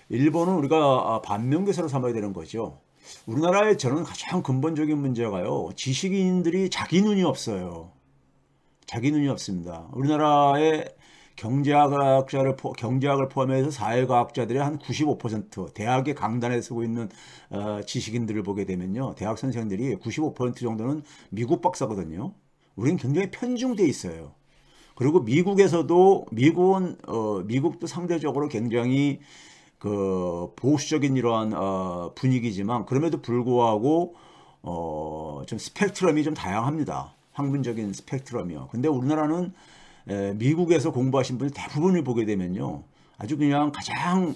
일본은 우리가 반면교사로 삼아야 되는 거죠. 우리나라의 저는 가장 근본적인 문제가요. 지식인들이 자기 눈이 없어요. 자기 눈이 없습니다. 우리나라의 경제학을 포함해서 사회과학자들의 한 95%, 대학의 강단에 서고 있는 지식인들을 보게 되면요. 대학 선생들이 95% 정도는 미국 박사거든요. 우리는 굉장히 편중돼 있어요. 그리고 미국도 상대적으로 굉장히 그 보수적인 이러한 분위기지만 그럼에도 불구하고 좀 스펙트럼이 좀 다양합니다. 학문적인 스펙트럼이요. 근데 우리나라는 미국에서 공부하신 분들 대부분을 보게 되면요. 아주 그냥 가장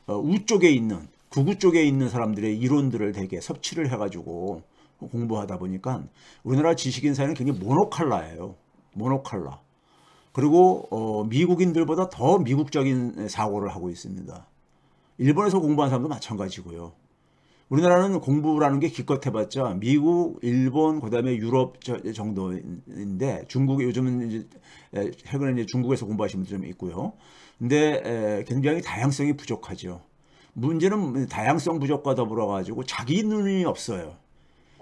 우쪽에 있는 극우 쪽에 있는 사람들의 이론들을 되게 섭취를 해가지고 공부하다 보니까 우리나라 지식인 사회는 굉장히 모노칼라예요. 모노칼라. 그리고 미국인들보다 더 미국적인 사고를 하고 있습니다. 일본에서 공부한 사람도 마찬가지고요. 우리나라는 공부라는 게 기껏 해봤자 미국, 일본, 그다음에 유럽 정도인데 중국이 요즘은 이제 최근에 이제 중국에서 공부하시는 분들 좀 있고요. 근데 굉장히 다양성이 부족하죠. 문제는 다양성 부족과 더불어 가지고 자기 눈이 없어요.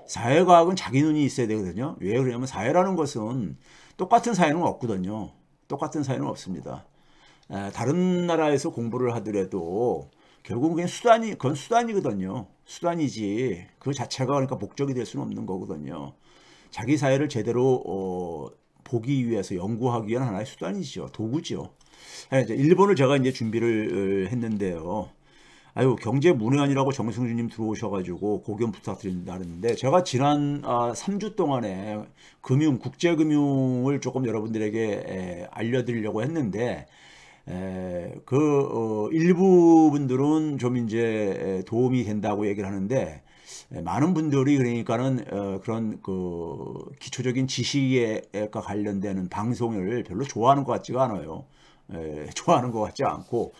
사회과학은 자기 눈이 있어야 되거든요. 왜 그러냐면 사회라는 것은 똑같은 사회는 없거든요. 똑같은 사회는 없습니다. 다른 나라에서 공부를 하더라도 결국은 그건 수단이거든요. 수단이지 그 자체가 그러니까 목적이 될 수는 없는 거거든요. 자기 사회를 제대로 보기 위해서 연구하기 위한 하나의 수단이죠. 도구죠. 이제 일본을 제가 이제 준비를 했는데요. 아유, 경제문외한이라고 정승주님 들어오셔가지고 고견 부탁드린다는데 제가 지난 3주 동안에 국제금융을 조금 여러분들에게 알려드리려고 했는데 일부 분들은 좀 이제 도움이 된다고 얘기를 하는데 많은 분들이 그러니까는 그런 그 기초적인 지식과 관련되는 방송을 별로 좋아하는 것 같지가 않아요. 좋아하는 것 같지 않고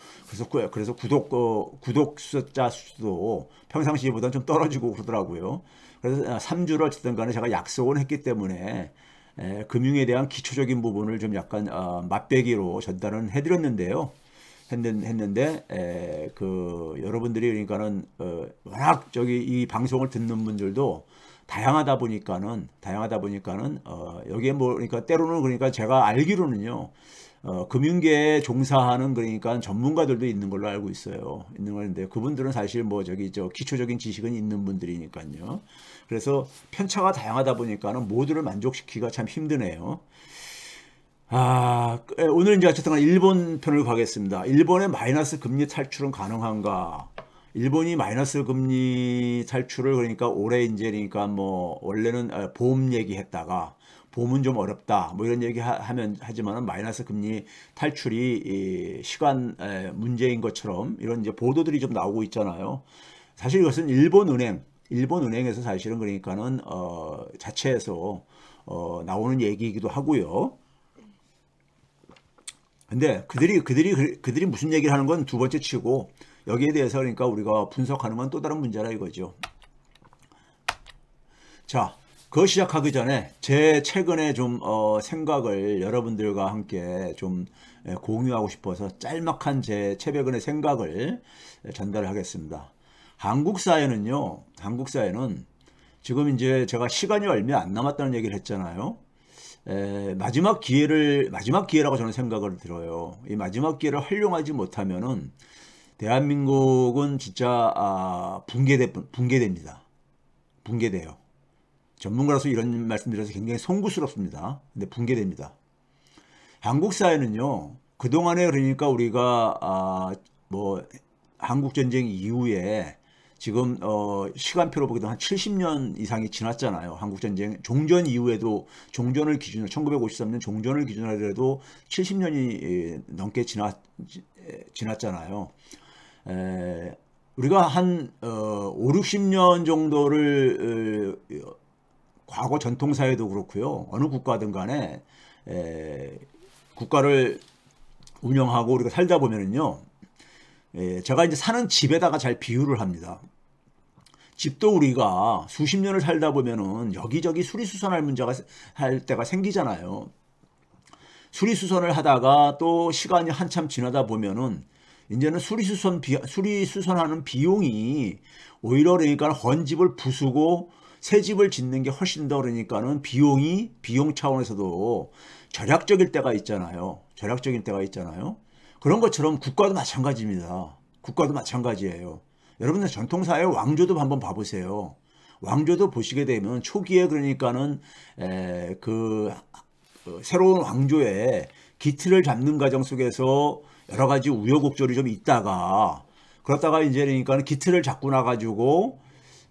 그래서 구독 숫자 수도 평상시보다 좀 떨어지고 그러더라고요. 그래서 3주를 어쨌든 간에 제가 약속을 했기 때문에 금융에 대한 기초적인 부분을 좀 약간 맛배기로 전달은 해드렸는데요. 했는데 그 여러분들이 그러니까는 워낙 저기 이 방송을 듣는 분들도 다양하다 보니까는 여기에 뭐 그러니까 때로는 그러니까 제가 알기로는요. 금융계에 종사하는 그러니까 전문가들도 있는 걸로 알고 있어요. 있는 건데 그분들은 사실 뭐 저기 저 기초적인 지식은 있는 분들이니까요. 그래서 편차가 다양하다 보니까는 모두를 만족시키기가 참 힘드네요. 오늘 이제 어쨌든 일본 편을 가겠습니다. 일본의 마이너스 금리 탈출은 가능한가? 일본이 마이너스 금리 탈출을 그러니까 올해 이제 그러니까 뭐 원래는 봄 얘기했다가 봄은 좀 어렵다 뭐 이런 얘기 하지만은 마이너스 금리 탈출이 시간 문제인 것처럼 이런 이제 보도들이 좀 나오고 있잖아요. 사실 이것은 일본은행에서 사실은 그러니까는 자체에서 나오는 얘기이기도 하고요. 근데 그들이 무슨 얘기를 하는 건 두 번째 치고 여기에 대해서 그러니까 우리가 분석하는 건 또 다른 문제라 이거죠. 자, 그거 시작하기 전에 제 최근에 좀 생각을 여러분들과 함께 좀 공유하고 싶어서 짤막한 제 최근의 생각을 전달을 하겠습니다. 한국 사회는 지금 이제 제가 시간이 얼마 안 남았다는 얘기를 했잖아요. 마지막 기회라고 저는 생각을 들어요. 이 마지막 기회를 활용하지 못하면은 대한민국은 진짜 붕괴됩니다. 붕괴돼요. 전문가로서 이런 말씀드려서 굉장히 송구스럽습니다. 근데 붕괴됩니다. 한국 사회는요, 그동안에 그러니까 우리가 뭐 한국 전쟁 이후에 지금 시간표로 보기도 한 70년 이상이 지났잖아요. 한국 전쟁 종전 이후에도 종전을 기준으로 1953년 종전을 기준으로 하더라도 70년이 넘게 지났잖아요. 우리가 한 5, 60년 정도를 과거 전통사회도 그렇고요. 어느 국가든 간에 국가를 운영하고 우리가 살다 보면은요. 제가 이제 사는 집에다가 잘 비유를 합니다. 집도 우리가 수십 년을 살다 보면은 여기저기 수리수선할 문제가 할 때가 생기잖아요. 수리수선을 하다가 또 시간이 한참 지나다 보면은 이제는 수리수선하는 비용이 오히려 그러니까 헌집을 부수고 새 집을 짓는 게 훨씬 더 그러니까는 비용 차원에서도 절약적일 때가 있잖아요. 절약적인 때가 있잖아요. 그런 것처럼 국가도 마찬가지입니다. 국가도 마찬가지예요. 여러분들 전통사회 왕조도 한번 봐보세요. 왕조도 보시게 되면 초기에 그러니까는 새로운 왕조의 기틀을 잡는 과정 속에서 여러 가지 우여곡절이 좀 있다가 그러다가 이제 그러니까 기틀을 잡고 나가지고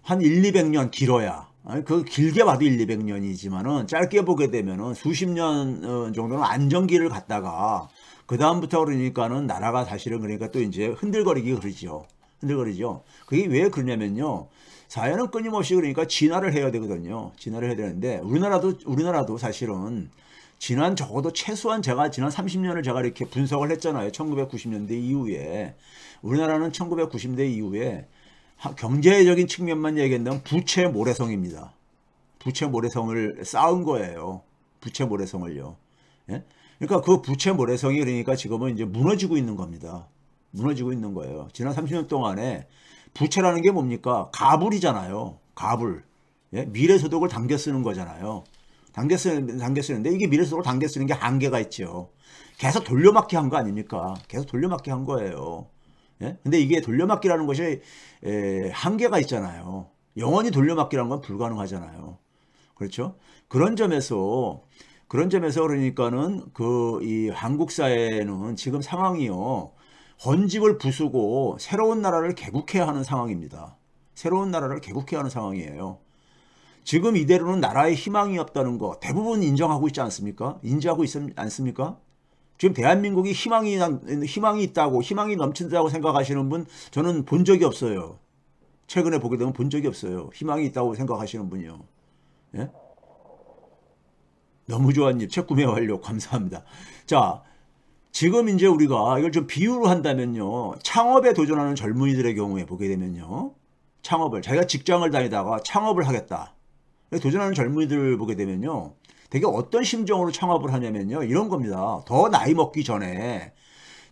한 200년 길어야 그 길게 봐도 200년이지만은 짧게 보게 되면은 수십 년 정도는 안정기를 갖다가 그 다음부터 그러니까는 나라가 사실은 그러니까 또 이제 흔들거리기 그러죠. 흔들거리죠. 그게 왜 그러냐면요. 사회는 끊임없이 그러니까 진화를 해야 되거든요. 진화를 해야 되는데 우리나라도 사실은 적어도 최소한 제가 지난 30년을 제가 이렇게 분석을 했잖아요. 1990년대 이후에 우리나라는 1990년대 이후에 경제적인 측면만 얘기한다면 부채 모래성입니다. 부채 모래성을 쌓은 거예요. 부채 모래성을요. 예? 그러니까 그 부채 모래성이 그러니까 지금은 이제 무너지고 있는 겁니다. 무너지고 있는 거예요. 지난 30년 동안에 부채라는 게 뭡니까? 가불이잖아요. 가불. 예? 미래소득을 당겨 쓰는 거잖아요. 당겨 쓰는데 이게 미래소득을 당겨 쓰는 게 한계가 있죠. 계속 돌려막기 한 거 아닙니까? 계속 돌려막기 한 거예요. 예? 근데 이게 돌려막기라는 것이 한계가 있잖아요. 영원히 돌려막기라는 건 불가능하잖아요. 그렇죠? 그런 점에서 그러니까는 이 한국 사회는 지금 상황이요. 헌집을 부수고 새로운 나라를 개국해야 하는 상황입니다. 새로운 나라를 개국해야 하는 상황이에요. 지금 이대로는 나라에 희망이 없다는 거 대부분 인정하고 있지 않습니까? 인지하고 있지 않습니까? 지금 대한민국이 희망이 있다고, 희망이 넘친다고 생각하시는 분 저는 본 적이 없어요. 최근에 보게 되면 본 적이 없어요. 희망이 있다고 생각하시는 분이요. 예? 너무 좋아님, 책 구매 완료. 감사합니다. 자, 지금 이제 우리가 이걸 좀 비유로 한다면요. 창업에 도전하는 젊은이들의 경우에 보게 되면요. 자기가 직장을 다니다가 창업을 하겠다. 도전하는 젊은이들 보게 되면요. 되게 어떤 심정으로 창업을 하냐면요. 이런 겁니다. 더 나이 먹기 전에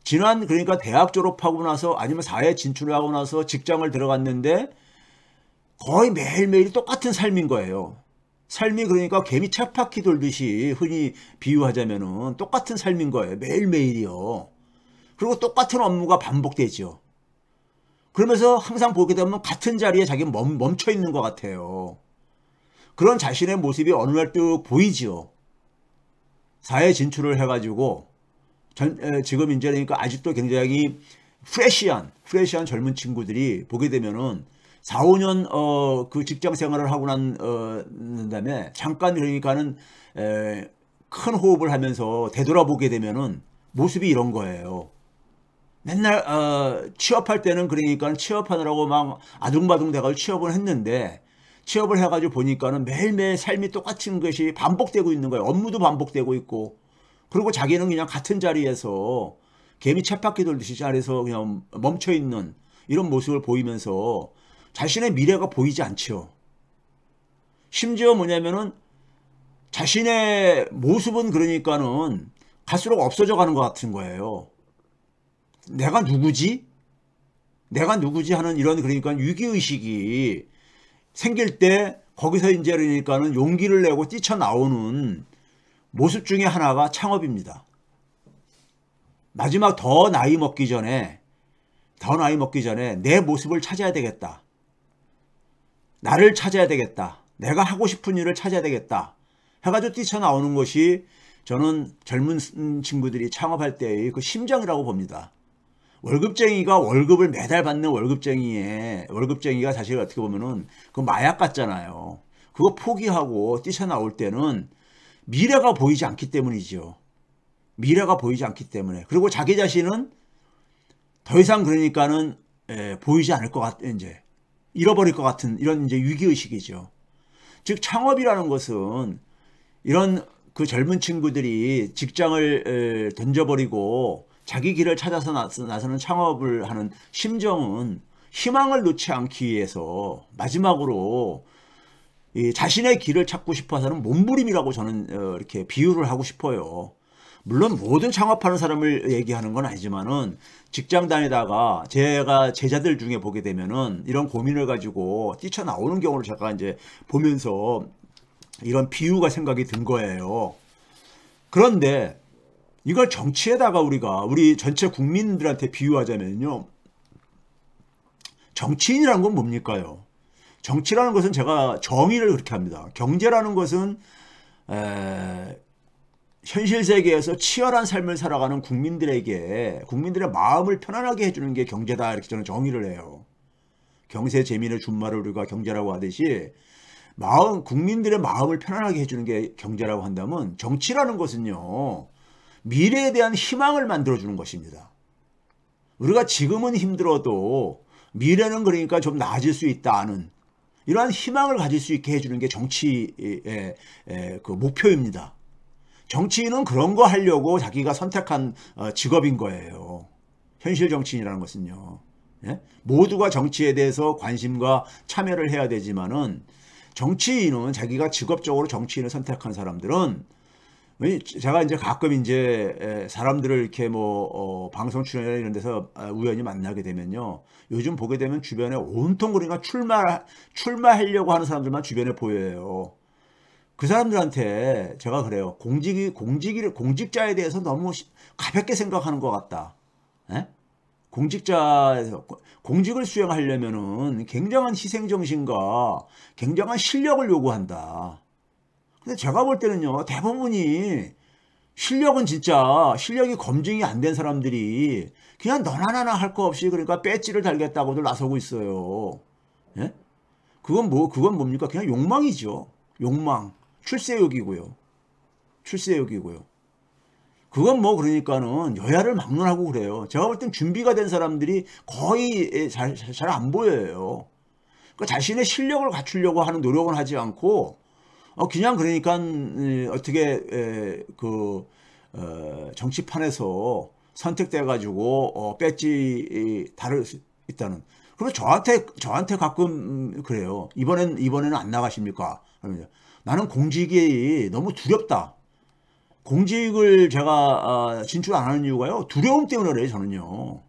그러니까 대학 졸업하고 나서 아니면 사회 진출을 하고 나서 직장을 들어갔는데 거의 매일매일 똑같은 삶인 거예요. 삶이 그러니까 개미 쳇바퀴 돌듯이 흔히 비유하자면은 똑같은 삶인 거예요. 매일매일이요. 그리고 똑같은 업무가 반복되죠. 그러면서 항상 보게 되면 같은 자리에 자기는 멈춰 있는 것 같아요. 그런 자신의 모습이 어느 날 뚝 보이지요. 사회 진출을 해가지고 지금 이제 그러니까 아직도 굉장히 프레시한 젊은 친구들이 보게 되면은 4, 5년 그 직장 생활을 하고 난 다음에 잠깐 그러니까는 큰 호흡을 하면서 되돌아보게 되면은 모습이 이런 거예요. 맨날 취업할 때는 그러니까 취업하느라고 막 아둥바둥 돼가지고 취업을 했는데 취업을 해가지고 보니까는 매일매일 삶이 똑같은 것이 반복되고 있는 거예요. 업무도 반복되고 있고 그리고 자기는 그냥 같은 자리에서 개미 쳇바퀴 돌듯이 자리에서 그냥 멈춰있는 이런 모습을 보이면서 자신의 미래가 보이지 않죠. 심지어 뭐냐면은 자신의 모습은 그러니까는 갈수록 없어져 가는 것 같은 거예요. 내가 누구지 하는 이런 그러니까 위기의식이 생길 때 거기서 이제 그러니까는 용기를 내고 뛰쳐나오는 모습 중에 하나가 창업입니다. 마지막 더 나이 먹기 전에 내 모습을 찾아야 되겠다. 나를 찾아야 되겠다. 내가 하고 싶은 일을 찾아야 되겠다. 해가지고 뛰쳐나오는 것이 저는 젊은 친구들이 창업할 때의 그 심정이라고 봅니다. 월급쟁이가 월급을 매달 받는 월급쟁이가 사실 어떻게 보면은 그 마약 같잖아요. 그거 포기하고 뛰쳐나올 때는 미래가 보이지 않기 때문이죠. 미래가 보이지 않기 때문에. 그리고 자기 자신은 더 이상 그러니까는 보이지 않을 것 같은 이제 잃어버릴 것 같은 이런 이제 위기의식이죠. 즉 창업이라는 것은 이런 그 젊은 친구들이 직장을 던져버리고 자기 길을 찾아서 나서는 창업을 하는 심정은 희망을 놓지 않기 위해서 마지막으로 이 자신의 길을 찾고 싶어서는 몸부림이라고 저는 이렇게 비유를 하고 싶어요. 물론 모든 창업하는 사람을 얘기하는 건 아니지만은 직장 다니다가 제가 제자들 중에 보게 되면은 이런 고민을 가지고 뛰쳐나오는 경우를 제가 이제 보면서 이런 비유가 생각이 든 거예요. 그런데 이걸 정치에다가 우리 전체 국민들한테 비유하자면요. 정치인이라는 건 뭡니까요? 정치라는 것은 제가 정의를 그렇게 합니다. 경제라는 것은 현실 세계에서 치열한 삶을 살아가는 국민들의 마음을 편안하게 해주는 게 경제다, 이렇게 저는 정의를 해요. 경세 재민의 준말을 우리가 경제라고 하듯이 국민들의 마음을 편안하게 해주는 게 경제라고 한다면, 정치라는 것은요, 미래에 대한 희망을 만들어주는 것입니다. 우리가 지금은 힘들어도 미래는 그러니까 좀 나아질 수 있다는 이러한 희망을 가질 수 있게 해주는 게 정치의 그 목표입니다. 정치인은 그런 거 하려고 자기가 선택한 직업인 거예요. 현실 정치인이라는 것은요. 예? 모두가 정치에 대해서 관심과 참여를 해야 되지만은, 정치인은 자기가 직업적으로 정치인을 선택한 사람들은, 제가 이제 가끔 이제 사람들을 이렇게 방송 출연이나 이런 데서 우연히 만나게 되면요, 요즘 보게 되면 주변에 온통 그러니까 출마하려고 하는 사람들만 주변에 보여요. 그 사람들한테 제가 그래요. 공직자에 대해서 너무 가볍게 생각하는 것 같다. 에? 공직을 수행하려면은 굉장한 희생정신과 굉장한 실력을 요구한다. 근데 제가 볼 때는요, 대부분이 실력이 검증이 안 된 사람들이 그냥 너나 나나 할 거 없이 그러니까 배지를 달겠다고들 나서고 있어요. 예? 그건 뭡니까? 그냥 욕망이죠. 욕망. 출세욕이고요. 그건 그러니까는 여야를 막론하고 그래요. 제가 볼 땐 준비가 된 사람들이 거의 잘 안 보여요. 그러니까 자신의 실력을 갖추려고 하는 노력은 하지 않고, 그냥 그러니까 정치판에서 선택돼 가지고 배지 다를 수 있다는. 그리고 저한테 가끔 그래요. 이번에는 안 나가십니까? 그러면 나는 공직이 너무 두렵다. 공직을 제가 진출 안 하는 이유가요, 두려움 때문에 그래요. 저는요,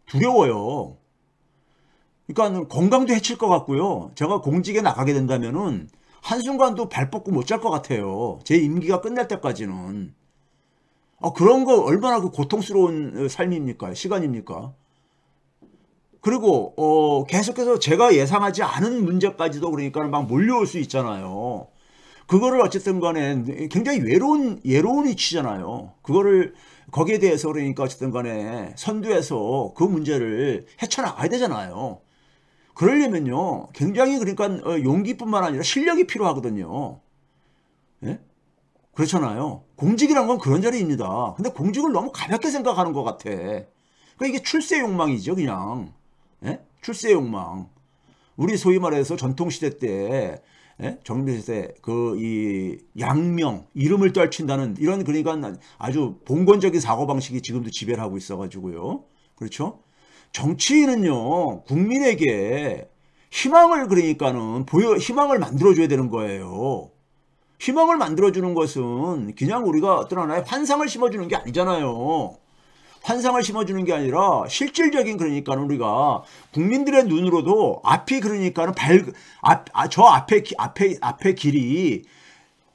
두려워요. 그러니까 건강도 해칠 것 같고요. 제가 공직에 나가게 된다면은 한순간도 발 뻗고 못 잘 것 같아요. 제 임기가 끝날 때까지는. 그런 거 얼마나 그 고통스러운 삶입니까? 시간입니까? 그리고 계속해서 제가 예상하지 않은 문제까지도 그러니까 막 몰려올 수 있잖아요. 그거를 어쨌든 간에 굉장히 외로운 위치잖아요. 거기에 대해서 그러니까 어쨌든 간에 선두에서 그 문제를 헤쳐나가야 되잖아요. 그러려면요, 굉장히 그러니까 용기뿐만 아니라 실력이 필요하거든요. 예? 그렇잖아요. 공직이란 건 그런 자리입니다. 근데 공직을 너무 가볍게 생각하는 것 같아. 그러니까 이게 출세 욕망이죠, 그냥. 예? 출세 욕망. 우리 소위 말해서 전통시대 때, 정비시대 이 양명, 이름을 떨친다는 이런 그러니까 아주 봉건적인 사고방식이 지금도 지배를 하고 있어가지고요. 그렇죠? 정치인은요, 국민에게 희망을 희망을 만들어줘야 되는 거예요. 희망을 만들어주는 것은 그냥 우리가 어떤 하나의 환상을 심어주는 게 아니잖아요. 환상을 심어주는 게 아니라 실질적인, 그러니까 우리가 국민들의 눈으로도 앞이 그러니까는 저 앞에 길이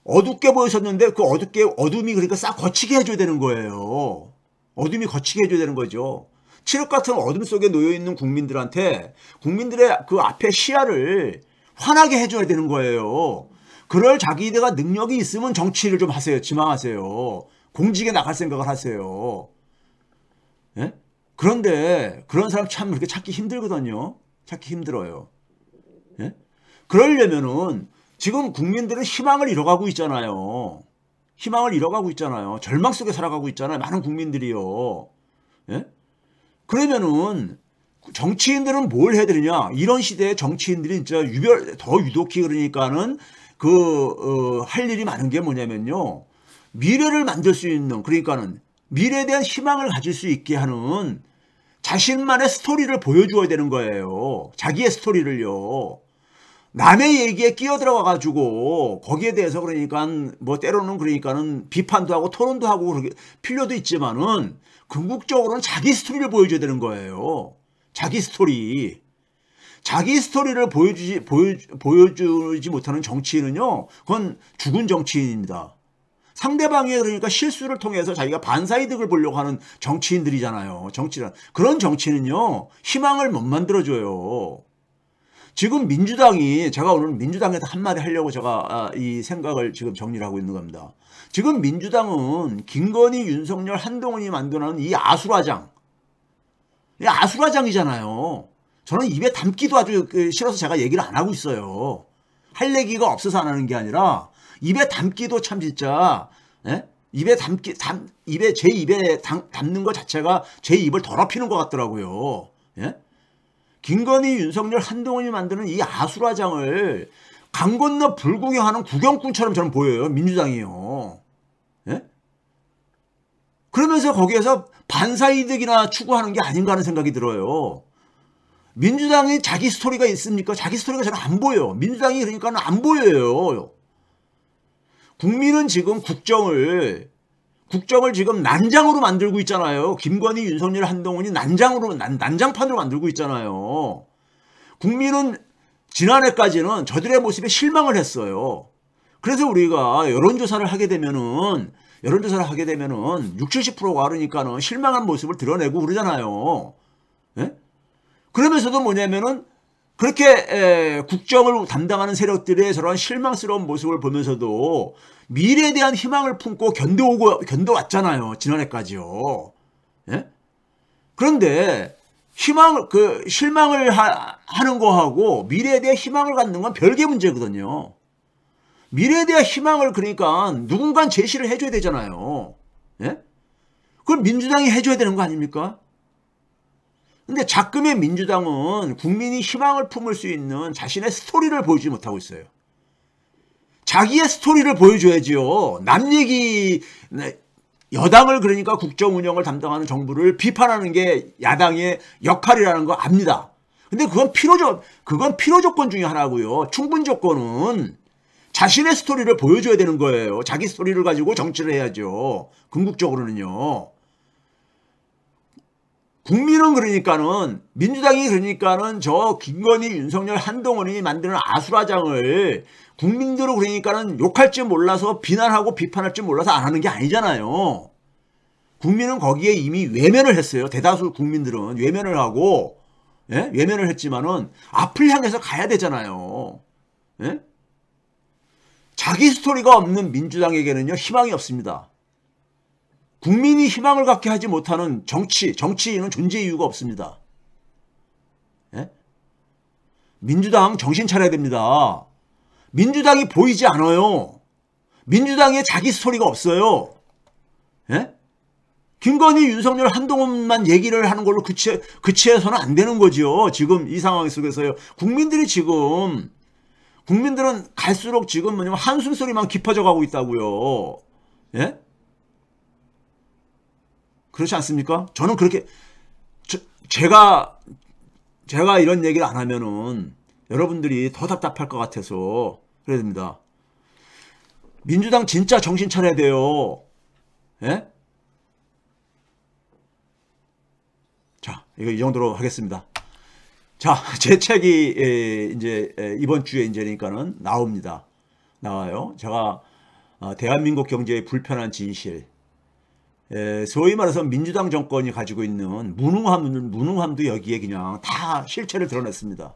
어둡게 보였었는데 그 어둠이 그러니까 싹 거치게 해줘야 되는 거예요. 어둠이 거치게 해줘야 되는 거죠. 칠흑 같은 어둠 속에 놓여있는 국민들한테 국민들의 그 앞에 시야를 환하게 해줘야 되는 거예요. 그럴 자기가 능력이 있으면 정치를 좀 하세요. 지망하세요. 공직에 나갈 생각을 하세요. 예? 그런데 그런 사람 참 그렇게 찾기 힘들거든요. 찾기 힘들어요. 예? 그러려면은 지금 국민들은 희망을 잃어가고 있잖아요. 절망 속에 살아가고 있잖아요. 많은 국민들이요. 예? 그러면은 정치인들은 뭘 해야 되느냐? 이런 시대에 정치인들이 진짜 더 유독히 그러니까는 할 일이 많은 게 뭐냐면요, 미래를 만들 수 있는, 그러니까는 미래에 대한 희망을 가질 수 있게 하는 자신만의 스토리를 보여주어야 되는 거예요. 자기의 스토리를요. 남의 얘기에 끼어들어가 가지고 거기에 대해서 그러니까 뭐 때로는 그러니까는 비판도 하고 토론도 하고 그렇게 필요도 있지만은 궁극적으로는 자기 스토리를 보여줘야 되는 거예요. 자기 스토리. 자기 스토리를 보여주지 못하는 정치인은요, 그건 죽은 정치인입니다. 상대방의 그러니까 실수를 통해서 자기가 반사이득을 보려고 하는 정치인들이잖아요. 정치란. 그런 정치는요, 희망을 못 만들어줘요. 지금 민주당이, 제가 오늘 민주당에다 한마디 하려고 제가 이 생각을 지금 정리를 하고 있는 겁니다. 지금 민주당은 김건희, 윤석열, 한동훈이 만드는 이 아수라장, 이 아수라장이잖아요. 저는 입에 담기도 아주 싫어서 제가 얘기를 안 하고 있어요. 할 얘기가 없어서 안 하는 게 아니라 입에 담기도 참 진짜, 예? 제 입에 담는 것 자체가 제 입을 더럽히는 것 같더라고요. 예? 김건희, 윤석열, 한동훈이 만드는 이 아수라장을 강 건너 불구경하는 구경꾼처럼 저는 보여요. 민주당이요. 예? 그러면서 거기에서 반사이득이나 추구하는 게 아닌가 하는 생각이 들어요. 민주당이 자기 스토리가 있습니까? 자기 스토리가 저는 안 보여요. 민주당이 그러니까는 안 보여요. 국민은 지금 국정을 지금 난장으로 만들고 있잖아요. 김건희, 윤석열, 한동훈이 난장판으로 만들고 있잖아요. 국민은 지난해까지는 저들의 모습에 실망을 했어요. 그래서 우리가 여론조사를 하게 되면은 60, 70%가 그러니까는 실망한 모습을 드러내고 그러잖아요. 예? 그러면서도 뭐냐면은 그렇게 국정을 담당하는 세력들의 저런 실망스러운 모습을 보면서도 미래에 대한 희망을 품고 견뎌왔잖아요. 지난해까지요. 예? 그런데 실망을 하는 거하고 미래에 대해 희망을 갖는 건 별개 문제거든요. 미래에 대한 희망을 그러니까 누군가 제시를 해줘야 되잖아요. 예? 그걸 민주당이 해줘야 되는 거 아닙니까? 근데 작금의 민주당은 국민이 희망을 품을 수 있는 자신의 스토리를 보여주지 못하고 있어요. 자기의 스토리를 보여줘야지요. 남 얘기, 여당을 그러니까 국정 운영을 담당하는 정부를 비판하는 게 야당의 역할이라는 거 압니다. 근데 그건 필요 조건 중에 하나고요. 충분 조건은 자신의 스토리를 보여줘야 되는 거예요. 자기 스토리를 가지고 정치를 해야죠. 궁극적으로는요. 국민은 그러니까는 민주당이 그러니까는 저 김건희, 윤석열, 한동훈이 만드는 아수라장을 국민들은 그러니까는 욕할 줄 몰라서 비난하고 비판할 줄 몰라서 안 하는 게 아니잖아요. 국민은 거기에 이미 외면을 했어요. 대다수 국민들은 외면을 하고, 예? 외면을 했지만은 앞을 향해서 가야 되잖아요. 예? 자기 스토리가 없는 민주당에게는요, 희망이 없습니다. 국민이 희망을 갖게 하지 못하는 정치인은 존재 이유가 없습니다. 예? 민주당 정신 차려야 됩니다. 민주당이 보이지 않아요. 민주당에 자기 스토리가 없어요. 예? 김건희, 윤석열, 한동훈만 얘기를 하는 걸로 그치해서는 안 되는 거죠. 지금 이 상황 속에서요. 국민들은 갈수록 지금 뭐냐면 한숨 소리만 깊어져 가고 있다고요. 예? 그렇지 않습니까? 저는 그렇게 제가 이런 얘기를 안 하면은 여러분들이 더 답답할 것 같아서 그래야 됩니다. 민주당 진짜 정신 차려야 돼요. 예? 자, 이거 이 정도로 하겠습니다. 자, 제 책이 이제 이번 주에 이제니까는 나와요. 제가 대한민국 경제의 불편한 진실, 소위 말해서 민주당 정권이 가지고 있는 무능함도 여기에 그냥 다 실체를 드러냈습니다.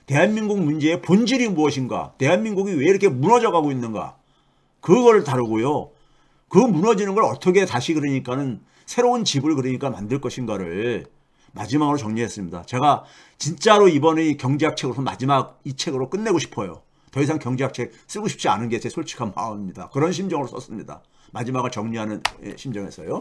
대한민국 문제의 본질이 무엇인가, 대한민국이 왜 이렇게 무너져가고 있는가, 그걸 다루고요. 그 무너지는 걸 어떻게 다시 그러니까는 새로운 집을 그러니까 만들 것인가를 마지막으로 정리했습니다. 제가 진짜로 이번에 경제학 책으로서 마지막 이 책으로 끝내고 싶어요. 더 이상 경제학 책 쓰고 싶지 않은 게 제 솔직한 마음입니다. 그런 심정으로 썼습니다. 마지막을 정리하는 심정에서요.